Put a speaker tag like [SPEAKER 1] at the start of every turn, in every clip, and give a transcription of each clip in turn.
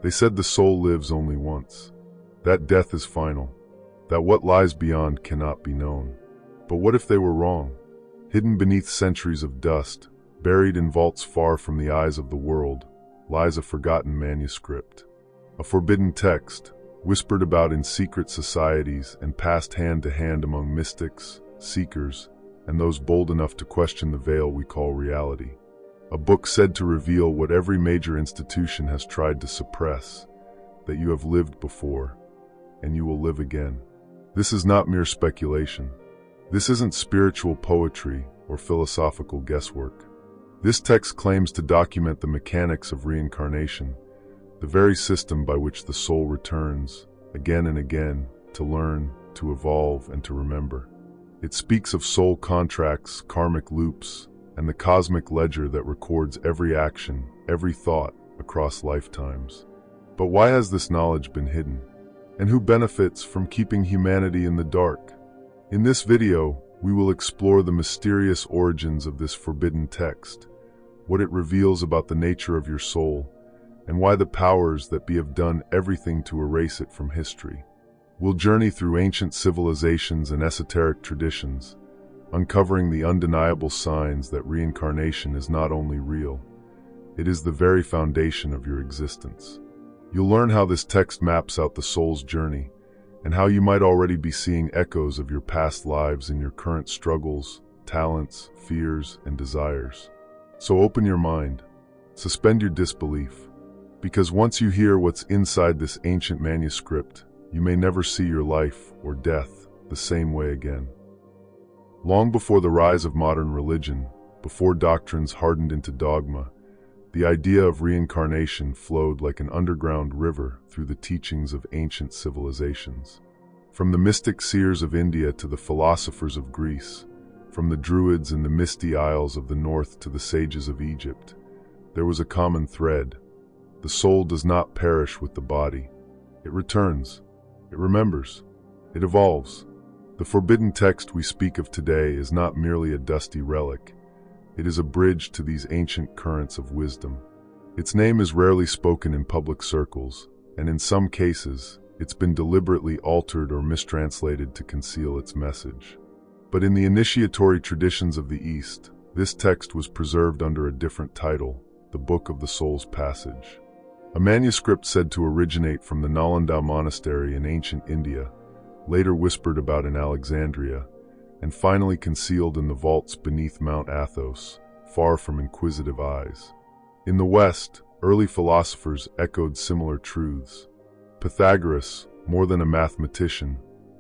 [SPEAKER 1] They said the soul lives only once, that death is final, that what lies beyond cannot be known. But what if they were wrong? Hidden beneath centuries of dust, buried in vaults far from the eyes of the world, lies a forgotten manuscript. A forbidden text, whispered about in secret societies and passed hand to hand among mystics, seekers, and those bold enough to question the veil we call reality. A book said to reveal what every major institution has tried to suppress, that you have lived before, and you will live again. This is not mere speculation. This isn't spiritual poetry or philosophical guesswork. This text claims to document the mechanics of reincarnation, the very system by which the soul returns, again and again, to learn, to evolve, and to remember. It speaks of soul contracts, karmic loops, and the cosmic ledger that records every action, every thought, across lifetimes. But why has this knowledge been hidden? And who benefits from keeping humanity in the dark? In this video, we will explore the mysterious origins of this forbidden text, what it reveals about the nature of your soul, and why the powers that be have done everything to erase it from history. We'll journey through ancient civilizations and esoteric traditions, uncovering the undeniable signs that reincarnation is not only real, it is the very foundation of your existence. You'll learn how this text maps out the soul's journey, and how you might already be seeing echoes of your past lives in your current struggles, talents, fears, and desires. So open your mind, suspend your disbelief, because once you hear what's inside this ancient manuscript, you may never see your life or death the same way again. Long before the rise of modern religion, before doctrines hardened into dogma, the idea of reincarnation flowed like an underground river through the teachings of ancient civilizations. From the mystic seers of India to the philosophers of Greece, from the druids in the misty isles of the north to the sages of Egypt, there was a common thread. The soul does not perish with the body. It returns. It remembers. It evolves. The forbidden text we speak of today is not merely a dusty relic. It is a bridge to these ancient currents of wisdom. Its name is rarely spoken in public circles, and in some cases, it's been deliberately altered or mistranslated to conceal its message. But in the initiatory traditions of the East, this text was preserved under a different title, the Book of the Soul's Passage. A manuscript said to originate from the Nalanda monastery in ancient India, later whispered about in Alexandria, and finally concealed in the vaults beneath Mount Athos, far from inquisitive eyes. In the West, early philosophers echoed similar truths. Pythagoras, more than a mathematician,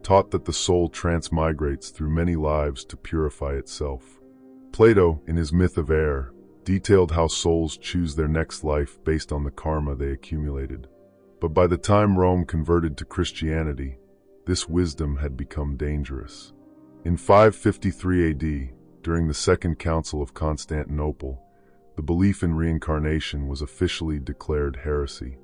[SPEAKER 1] taught that the soul transmigrates through many lives to purify itself. Plato, in his Myth of Air, detailed how souls choose their next life based on the karma they accumulated. But by the time Rome converted to Christianity, this wisdom had become dangerous. In 553 AD, during the Second Council of Constantinople, the belief in reincarnation was officially declared heresy.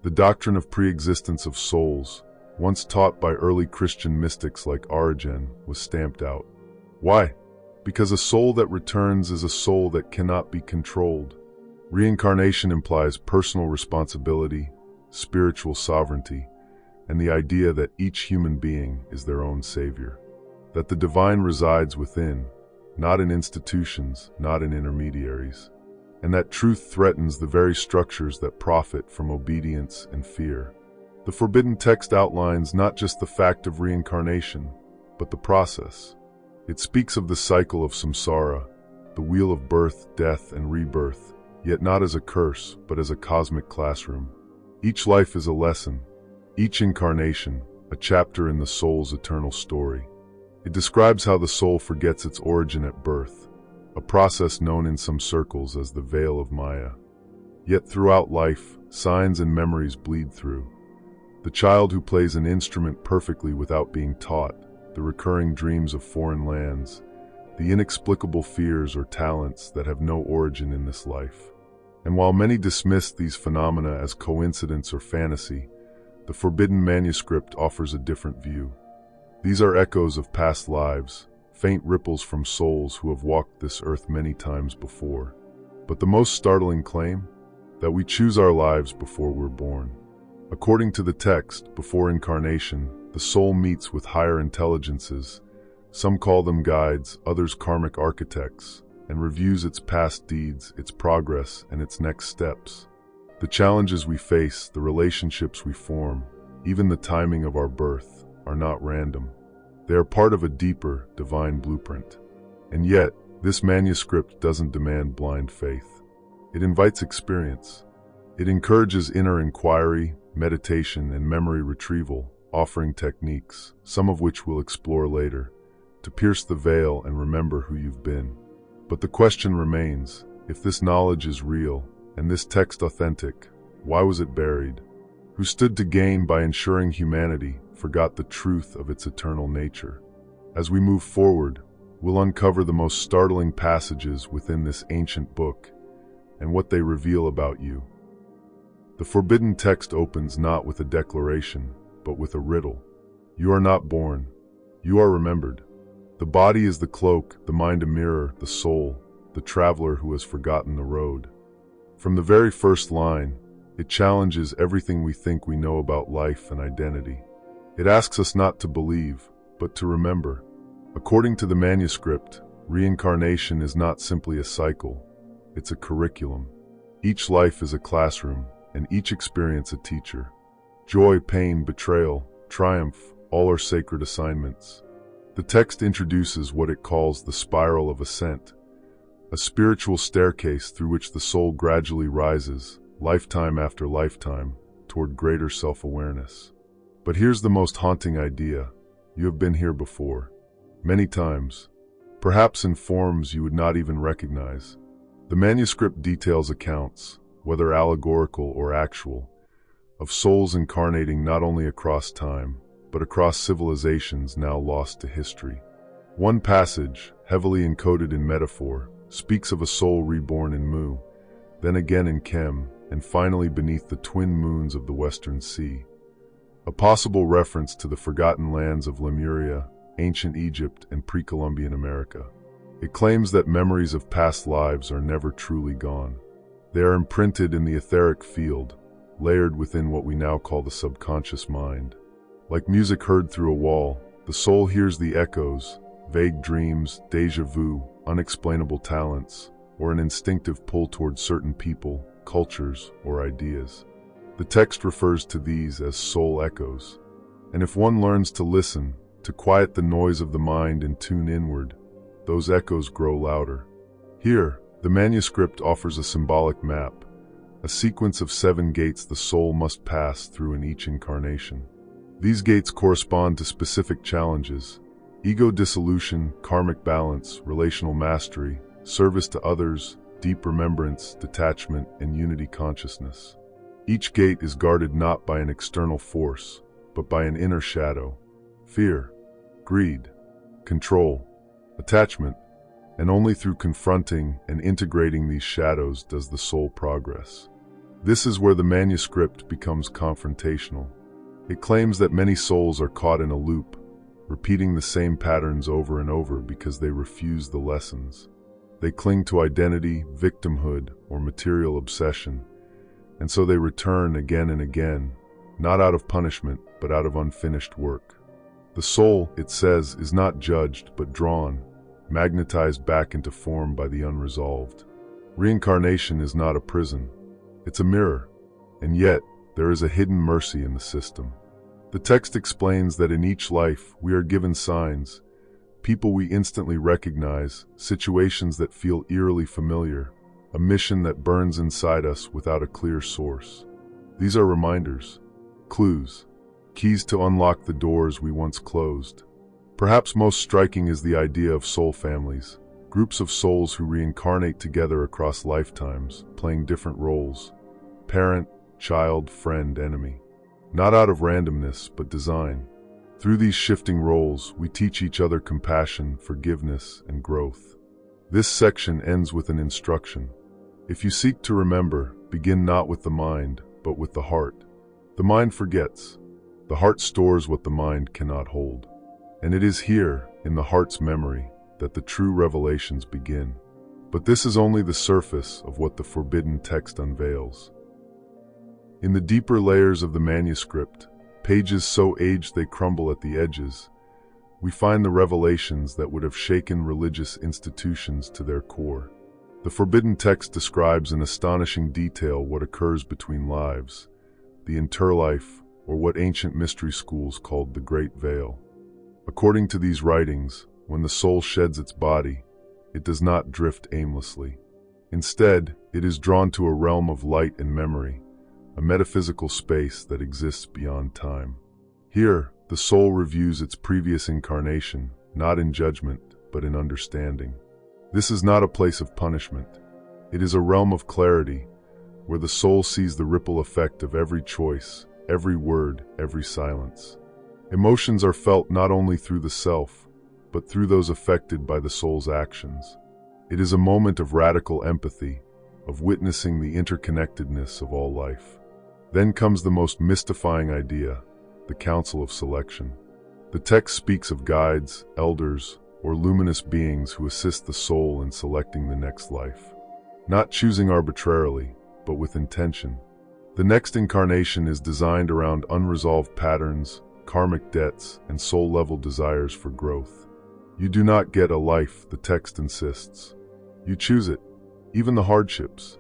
[SPEAKER 1] The doctrine of pre-existence of souls, once taught by early Christian mystics like Origen, was stamped out. Why? Because a soul that returns is a soul that cannot be controlled. Reincarnation implies personal responsibility, spiritual sovereignty, and the idea that each human being is their own savior. That the divine resides within, not in institutions, not in intermediaries. And that truth threatens the very structures that profit from obedience and fear. The forbidden text outlines not just the fact of reincarnation, but the process. It speaks of the cycle of samsara, the wheel of birth, death, and rebirth, yet not as a curse, but as a cosmic classroom. Each life is a lesson, each incarnation, a chapter in the soul's eternal story. It describes how the soul forgets its origin at birth, a process known in some circles as the veil of Maya. Yet throughout life, signs and memories bleed through. The child who plays an instrument perfectly without being taught, the recurring dreams of foreign lands, the inexplicable fears or talents that have no origin in this life. And while many dismiss these phenomena as coincidence or fantasy, the forbidden manuscript offers a different view. These are echoes of past lives, faint ripples from souls who have walked this earth many times before. But the most startling claim? That we choose our lives before we're born. According to the text, before incarnation, the soul meets with higher intelligences, some call them guides, others karmic architects, and reviews its past deeds, its progress, and its next steps. The challenges we face, the relationships we form, even the timing of our birth, are not random. They are part of a deeper, divine blueprint. And yet, this manuscript doesn't demand blind faith. It invites experience. It encourages inner inquiry, meditation, and memory retrieval, offering techniques, some of which we'll explore later, to pierce the veil and remember who you've been. But the question remains, if this knowledge is real, and this text authentic, why was it buried? Who stood to gain by ensuring humanity forgot the truth of its eternal nature? As we move forward, we'll uncover the most startling passages within this ancient book and what they reveal about you. The forbidden text opens not with a declaration, but with a riddle. You are not born. You are remembered. The body is the cloak, the mind a mirror, the soul, the traveler who has forgotten the road. From the very first line, it challenges everything we think we know about life and identity. It asks us not to believe, but to remember. According to the manuscript, reincarnation is not simply a cycle, it's a curriculum. Each life is a classroom, and each experience a teacher. Joy, pain, betrayal, triumph, all are sacred assignments. The text introduces what it calls the spiral of ascent, a spiritual staircase through which the soul gradually rises, lifetime after lifetime, toward greater self-awareness. But here's the most haunting idea. You have been here before. Many times, perhaps in forms you would not even recognize. The manuscript details accounts, whether allegorical or actual, of souls incarnating not only across time, but across civilizations now lost to history. One passage, heavily encoded in metaphor, speaks of a soul reborn in Mu, then again in Chem, and finally beneath the twin moons of the Western Sea. A possible reference to the forgotten lands of Lemuria, ancient Egypt, and pre-Columbian America. It claims that memories of past lives are never truly gone. They are imprinted in the etheric field, layered within what we now call the subconscious mind. Like music heard through a wall, the soul hears the echoes, vague dreams, déjà vu, unexplainable talents, or an instinctive pull towards certain people, cultures, or ideas. The text refers to these as soul echoes. And if one learns to listen, to quiet the noise of the mind and tune inward, those echoes grow louder. Here, the manuscript offers a symbolic map, a sequence of 7 gates the soul must pass through in each incarnation. These gates correspond to specific challenges: ego dissolution, karmic balance, relational mastery, service to others, deep remembrance, detachment, and unity consciousness. Each gate is guarded not by an external force, but by an inner shadow: fear, greed, control, attachment, and only through confronting and integrating these shadows does the soul progress. This is where the manuscript becomes confrontational. It claims that many souls are caught in a loop, repeating the same patterns over and over because they refuse the lessons. They cling to identity, victimhood, or material obsession, and so they return again and again, not out of punishment, but out of unfinished work. The soul, it says, is not judged, but drawn, magnetized back into form by the unresolved. Reincarnation is not a prison. It's a mirror, and yet there is a hidden mercy in the system. The text explains that in each life we are given signs, people we instantly recognize, situations that feel eerily familiar, a mission that burns inside us without a clear source. These are reminders, clues, keys to unlock the doors we once closed. Perhaps most striking is the idea of soul families, groups of souls who reincarnate together across lifetimes, playing different roles: parent, child, friend, enemy. Not out of randomness, but design. Through these shifting roles, we teach each other compassion, forgiveness, and growth. This section ends with an instruction. If you seek to remember, begin not with the mind, but with the heart. The mind forgets. The heart stores what the mind cannot hold. And it is here, in the heart's memory, that the true revelations begin. But this is only the surface of what the forbidden text unveils. In the deeper layers of the manuscript, pages so aged they crumble at the edges, we find the revelations that would have shaken religious institutions to their core. The forbidden text describes in astonishing detail what occurs between lives, the interlife, or what ancient mystery schools called the Great Veil. According to these writings, when the soul sheds its body, it does not drift aimlessly. Instead, it is drawn to a realm of light and memory, a metaphysical space that exists beyond time. Here, the soul reviews its previous incarnation, not in judgment, but in understanding. This is not a place of punishment. It is a realm of clarity, where the soul sees the ripple effect of every choice, every word, every silence. Emotions are felt not only through the self, but through those affected by the soul's actions. It is a moment of radical empathy, of witnessing the interconnectedness of all life. Then comes the most mystifying idea, the Council of Selection. The text speaks of guides, elders, or luminous beings who assist the soul in selecting the next life. Not choosing arbitrarily, but with intention. The next incarnation is designed around unresolved patterns, karmic debts, and soul-level desires for growth. You do not get a life, the text insists. You choose it. Even the hardships,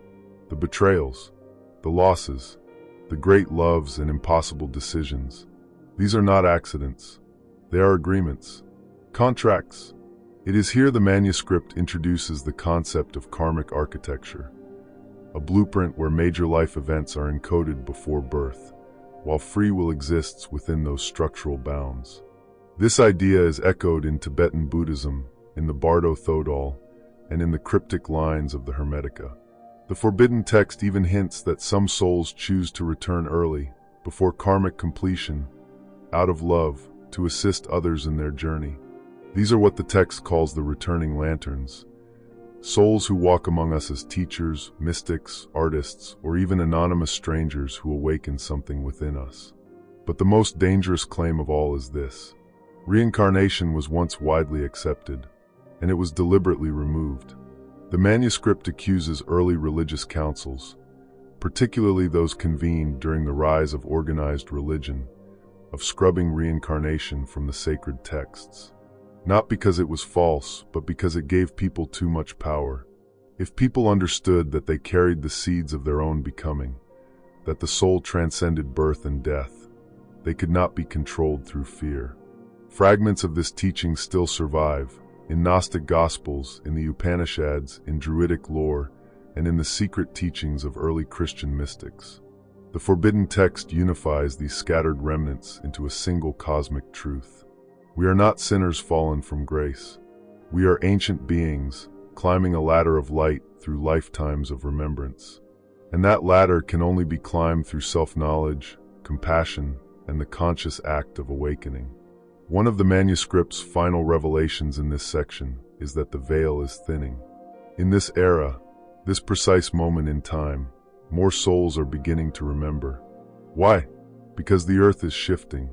[SPEAKER 1] the betrayals, the losses, the great loves and impossible decisions. These are not accidents. They are agreements, contracts. It is here the manuscript introduces the concept of karmic architecture, a blueprint where major life events are encoded before birth, while free will exists within those structural bounds. This idea is echoed in Tibetan Buddhism, in the Bardo Thodol, and in the cryptic lines of the Hermetica. The forbidden text even hints that some souls choose to return early, before karmic completion, out of love, to assist others in their journey. These are what the text calls the returning lanterns, souls who walk among us as teachers, mystics, artists, or even anonymous strangers who awaken something within us. But the most dangerous claim of all is this: reincarnation was once widely accepted, and it was deliberately removed. The manuscript accuses early religious councils, particularly those convened during the rise of organized religion, of scrubbing reincarnation from the sacred texts. Not because it was false, but because it gave people too much power. If people understood that they carried the seeds of their own becoming, that the soul transcended birth and death, they could not be controlled through fear. Fragments of this teaching still survive, in Gnostic Gospels, in the Upanishads, in Druidic lore, and in the secret teachings of early Christian mystics. The forbidden text unifies these scattered remnants into a single cosmic truth. We are not sinners fallen from grace. We are ancient beings, climbing a ladder of light through lifetimes of remembrance. And that ladder can only be climbed through self-knowledge, compassion, and the conscious act of awakening. One of the manuscript's final revelations in this section is that the veil is thinning. In this era, this precise moment in time, more souls are beginning to remember. Why? Because the earth is shifting.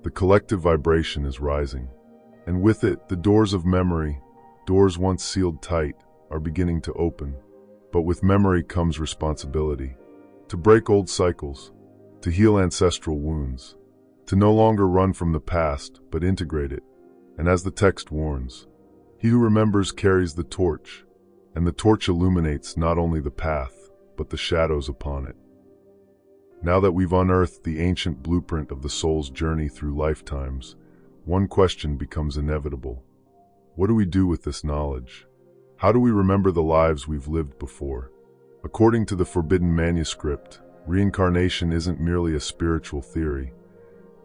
[SPEAKER 1] The collective vibration is rising. And with it, the doors of memory, doors once sealed tight, are beginning to open. But with memory comes responsibility. To break old cycles, to heal ancestral wounds, to no longer run from the past, but integrate it. And as the text warns, he who remembers carries the torch, and the torch illuminates not only the path, but the shadows upon it. Now that we've unearthed the ancient blueprint of the soul's journey through lifetimes, one question becomes inevitable. What do we do with this knowledge? How do we remember the lives we've lived before? According to the forbidden manuscript, reincarnation isn't merely a spiritual theory.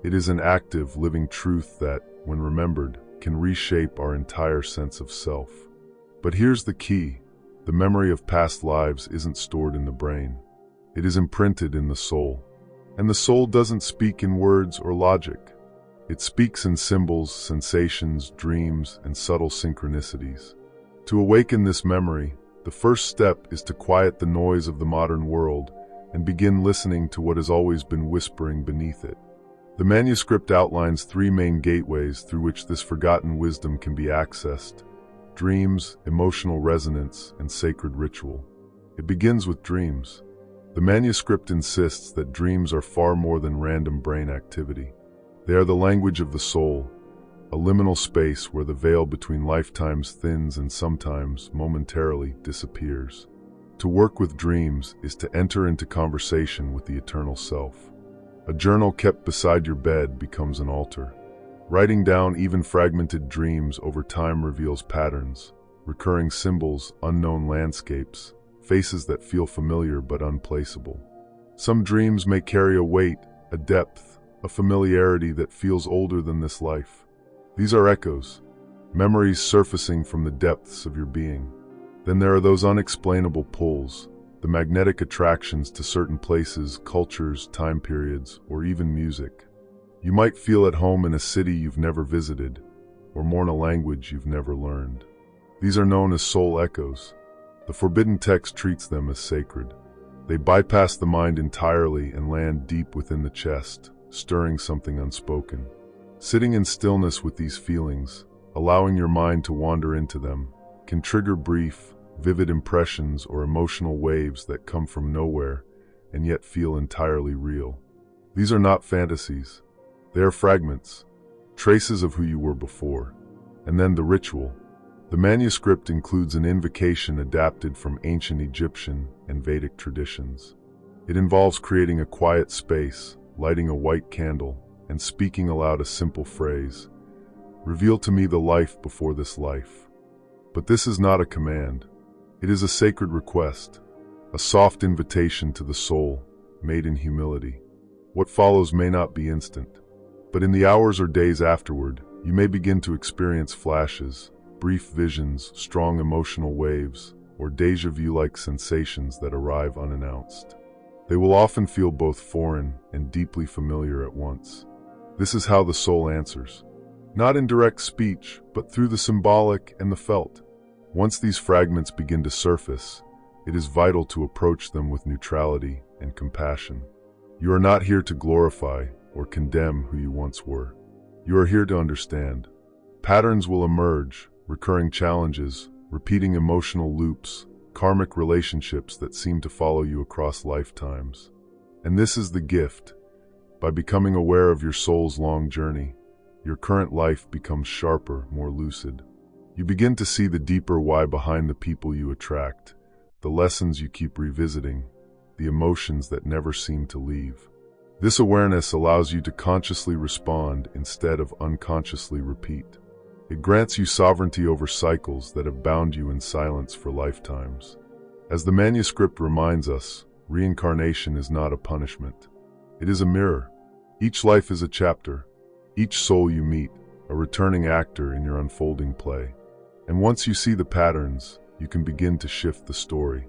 [SPEAKER 1] It is an active, living truth that, when remembered, can reshape our entire sense of self. But here's the key: the memory of past lives isn't stored in the brain. It is imprinted in the soul. And the soul doesn't speak in words or logic. It speaks in symbols, sensations, dreams, and subtle synchronicities. To awaken this memory, the first step is to quiet the noise of the modern world and begin listening to what has always been whispering beneath it. The manuscript outlines three main gateways through which this forgotten wisdom can be accessed: dreams, emotional resonance, and sacred ritual. It begins with dreams. The manuscript insists that dreams are far more than random brain activity. They are the language of the soul, a liminal space where the veil between lifetimes thins and sometimes, momentarily, disappears. To work with dreams is to enter into conversation with the eternal self. A journal kept beside your bed becomes an altar. Writing down even fragmented dreams over time reveals patterns, recurring symbols, unknown landscapes, faces that feel familiar but unplaceable. Some dreams may carry a weight, a depth, a familiarity that feels older than this life. These are echoes, memories surfacing from the depths of your being. Then there are those unexplainable pulls, the magnetic attractions to certain places, cultures, time periods, or even music. You might feel at home in a city you've never visited, or mourn a language you've never learned. These are known as soul echoes. The forbidden text treats them as sacred. They bypass the mind entirely and land deep within the chest, stirring something unspoken. Sitting in stillness with these feelings, allowing your mind to wander into them, can trigger brief, vivid impressions or emotional waves that come from nowhere and yet feel entirely real. These are not fantasies. They are fragments, traces of who you were before. And then the ritual. The manuscript includes an invocation adapted from ancient Egyptian and Vedic traditions. It involves creating a quiet space, lighting a white candle, and speaking aloud a simple phrase, "Reveal to me the life before this life." But this is not a command. It is a sacred request, a soft invitation to the soul, made in humility. What follows may not be instant, but in the hours or days afterward, you may begin to experience flashes, brief visions, strong emotional waves, or déjà vu-like sensations that arrive unannounced. They will often feel both foreign and deeply familiar at once. This is how the soul answers. Not in direct speech, but through the symbolic and the felt. Once these fragments begin to surface, it is vital to approach them with neutrality and compassion. You are not here to glorify or condemn who you once were. You are here to understand. Patterns will emerge, recurring challenges, repeating emotional loops, karmic relationships that seem to follow you across lifetimes. And this is the gift. By becoming aware of your soul's long journey, your current life becomes sharper, more lucid. You begin to see the deeper why behind the people you attract, the lessons you keep revisiting, the emotions that never seem to leave. This awareness allows you to consciously respond instead of unconsciously repeat. It grants you sovereignty over cycles that have bound you in silence for lifetimes. As the manuscript reminds us, reincarnation is not a punishment. It is a mirror. Each life is a chapter. Each soul you meet, a returning actor in your unfolding play. And once you see the patterns, you can begin to shift the story.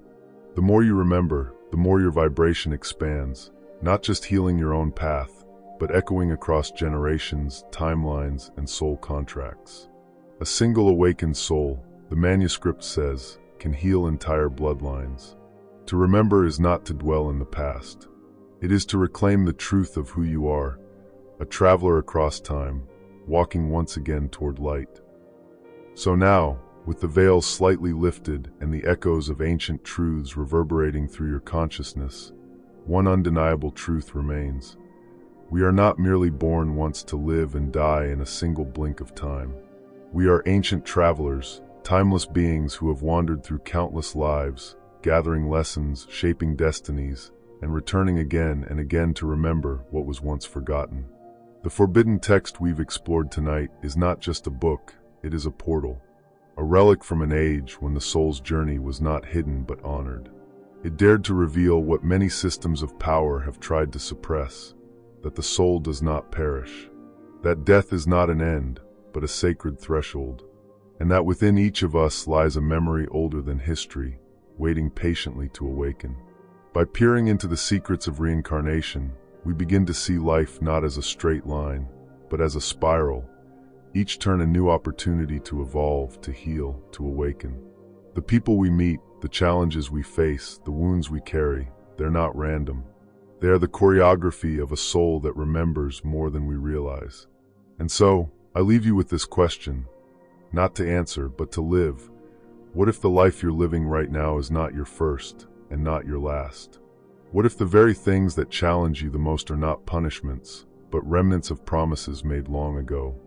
[SPEAKER 1] The more you remember, the more your vibration expands, not just healing your own path, but echoing across generations, timelines, and soul contracts. A single awakened soul, the manuscript says, can heal entire bloodlines. To remember is not to dwell in the past. It is to reclaim the truth of who you are, a traveler across time, walking once again toward light. So now, with the veil slightly lifted and the echoes of ancient truths reverberating through your consciousness, one undeniable truth remains. We are not merely born once to live and die in a single blink of time. We are ancient travelers, timeless beings who have wandered through countless lives, gathering lessons, shaping destinies, and returning again and again to remember what was once forgotten. The forbidden text we've explored tonight is not just a book, it is a portal, a relic from an age when the soul's journey was not hidden but honored. It dared to reveal what many systems of power have tried to suppress, that the soul does not perish, that death is not an end, but a sacred threshold, and that within each of us lies a memory older than history, waiting patiently to awaken. By peering into the secrets of reincarnation, we begin to see life not as a straight line, but as a spiral, each turn a new opportunity to evolve, to heal, to awaken. The people we meet, the challenges we face, the wounds we carry, they're not random. They are the choreography of a soul that remembers more than we realize. And so, I leave you with this question, not to answer, but to live. What if the life you're living right now is not your first and not your last? What if the very things that challenge you the most are not punishments, but remnants of promises made long ago?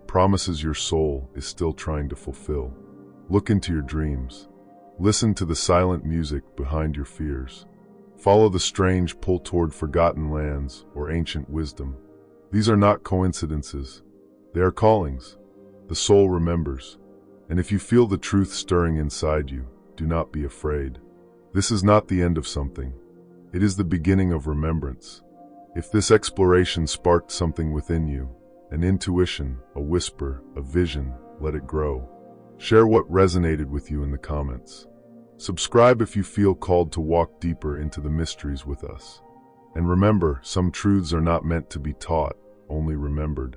[SPEAKER 1] Promises your soul is still trying to fulfill. Look into your dreams. Listen to the silent music behind your fears. Follow the strange pull toward forgotten lands or ancient wisdom. These are not coincidences. They are callings. The soul remembers. And if you feel the truth stirring inside you, do not be afraid. This is not the end of something. It is the beginning of remembrance. If this exploration sparked something within you, an intuition, a whisper, a vision, let it grow. Share what resonated with you in the comments. Subscribe if you feel called to walk deeper into the mysteries with us. And remember, some truths are not meant to be taught, only remembered.